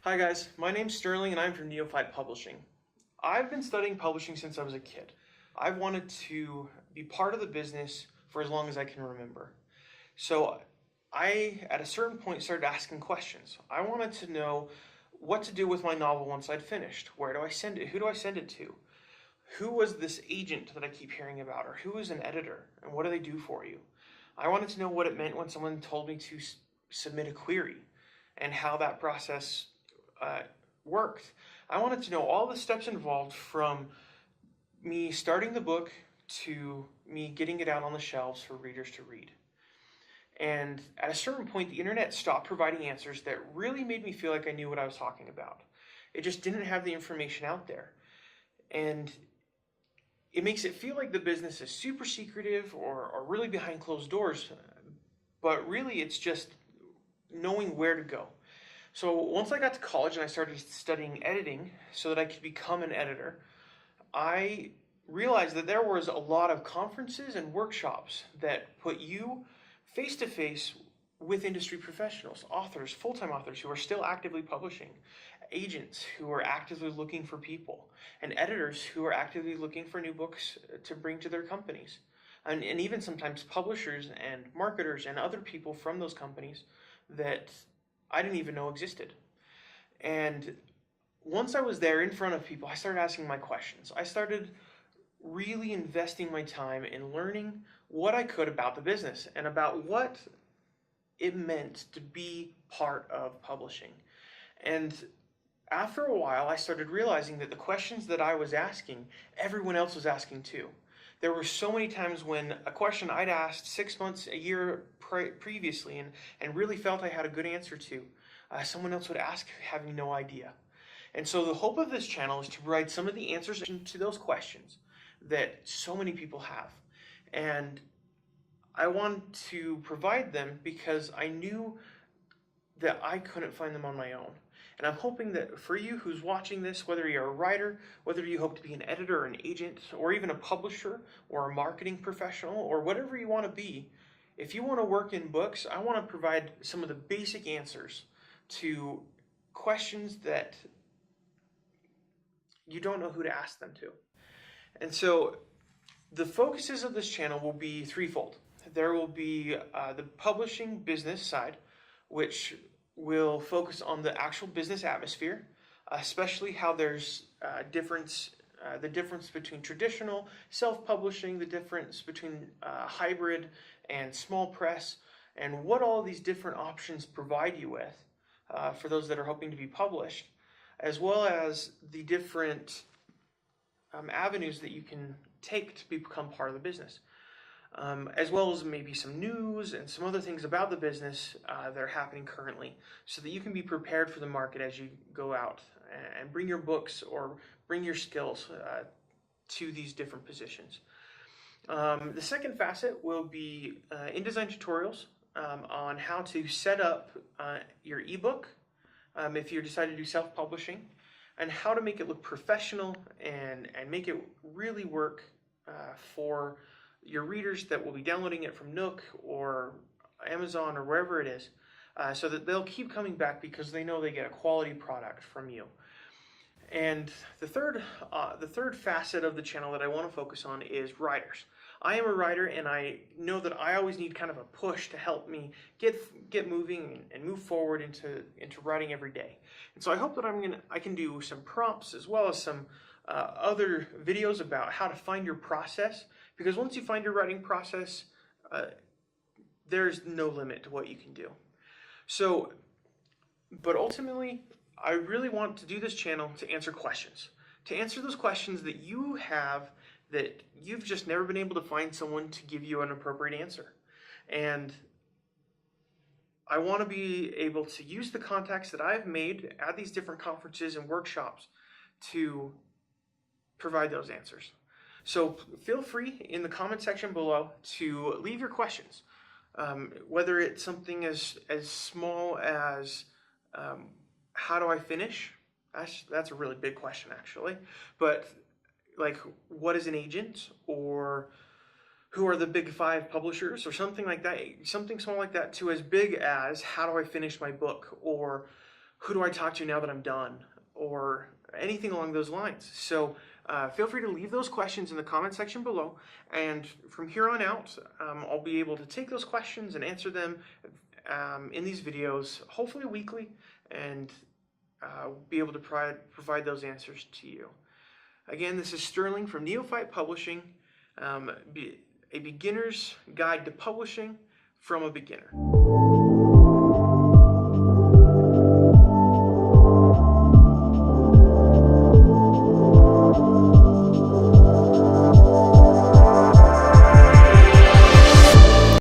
Hi guys, my name's Sterling and I'm from Neophyte Publishing. I've been studying publishing since I was a kid. I've wanted to be part of the business for as long as I can remember. So I, at a certain point, started asking questions. I wanted to know what to do with my novel once I'd finished. Where do I send it? Who do I send it to? Who was this agent that I keep hearing about? Or who is an editor? And what do they do for you? I wanted to know what it meant when someone told me to submit a query and how that process worked. I wanted to know all the steps involved from me starting the book to me getting it out on the shelves for readers to read. And at a certain point, the internet stopped providing answers that really made me feel like I knew what I was talking about. It just didn't have the information out there. And it makes it feel like the business is super secretive or really behind closed doors. But really, it's just knowing where to go. So once I got to college and I started studying editing so that I could become an editor, I realized that there was a lot of conferences and workshops that put you face to face with industry professionals, authors, full-time authors who are still actively publishing, agents who are actively looking for people, and editors who are actively looking for new books to bring to their companies. And even sometimes publishers and marketers and other people from those companies that I didn't even know existed. And once I was there in front of people, I started asking my questions. I started really investing my time in learning what I could about the business and about what it meant to be part of publishing. And after a while, I started realizing that the questions that I was asking, everyone else was asking too. There were so many times when a question I'd asked 6 months, a year previously and really felt I had a good answer to, someone else would ask having no idea. And so the hope of this channel is to provide some of the answers to those questions that so many people have. And I want to provide them because I knew that I couldn't find them on my own. And I'm hoping that for you who's watching this, whether you're a writer, whether you hope to be an editor or an agent, or even a publisher or a marketing professional, or whatever you want to be, if you want to work in books, I want to provide some of the basic answers to questions that you don't know who to ask them to. And so the focuses of this channel will be threefold. There will be the publishing business side, which will focus on the actual business atmosphere, especially how there's the difference between traditional self-publishing, the difference between hybrid and small press, and what all these different options provide you with for those that are hoping to be published, as well as the different avenues that you can take to become part of the business. As well as maybe some news and some other things about the business that are happening currently, so that you can be prepared for the market as you go out and bring your books or bring your skills to these different positions. The second facet will be InDesign tutorials on how to set up your ebook if you decide to do self-publishing, and how to make it look professional and make it really work for your readers that will be downloading it from Nook or Amazon or wherever it is, so that they'll keep coming back because they know they get a quality product from you. And the third facet of the channel that I want to focus on is writers. I am a writer, and I know that I always need kind of a push to help me get moving and move forward into writing every day. And so I hope that I can do some prompts as well as some other videos about how to find your process. Because once you find your writing process, there's no limit to what you can do. So, but ultimately, I really want to do this channel to answer questions. To answer those questions that you have that you've just never been able to find someone to give you an appropriate answer. And I want to be able to use the contacts that I've made at these different conferences and workshops to provide those answers. So feel free in the comment section below to leave your questions, whether it's something as small as how do I finish? That's a really big question, actually. But like, what is an agent, or who are the big 5 publishers, or something like that, something small like that, to as big as how do I finish my book, or who do I talk to now that I'm done, or anything along those lines. So feel free to leave those questions in the comment section below, and from here on out, I'll be able to take those questions and answer them in these videos, hopefully weekly, and be able to provide those answers to you. Again, this is Sterling from Neophyte Publishing, a beginner's guide to publishing from a beginner.